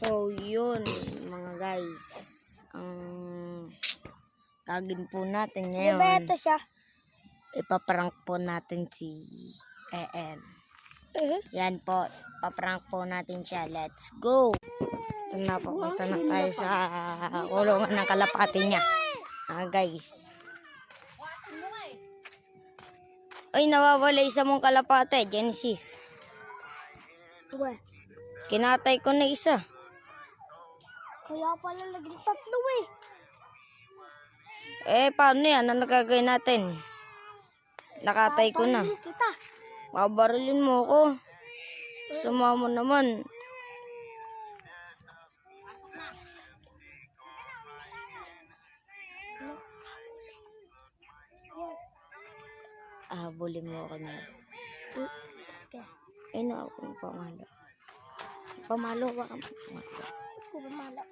So, yun mga guys. Ang gagawin po natin ngayon. Diba ito siya? Ipaprank po natin si EN. Yan po. Paprank po natin siya. Let's go. Ito na po. Punta na tayo sa kulungan ng kalapati niya. Guys. Ay, nawawala isa mong kalapate. Genesis. Uwe. Kinatay ko na isa. Kaya pala naging tatlo eh. Paano yan? Ano nagagawin natin? Nakatay ko na. Paparilin kita. Babarilin mo ako. Sama mo naman. Habulin mo ako na. Ay na ako pamalo. Pamalo ba ka? Pumala.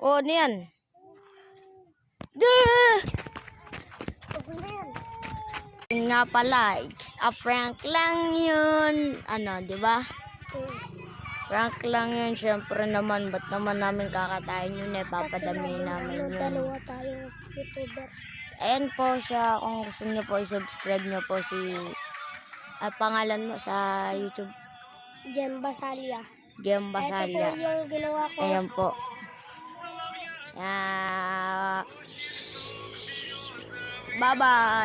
Oh, ano yan? Duh! Okay na yan. Yun nga pala, it's a prank lang yun. Ano, di ba? Prank lang yun. Siyempre naman, ba't naman namin kakatayin yun eh. Papadami namin yun. Dalawa tayong YouTuber. Ayan po siya. Kung gusto niyo po, i-subscribe niyo po si pangalan mo sa YouTube. Jem Basalia. Jem Basalia. Ito po yung ginawa ko. Ayan po. Bye-bye.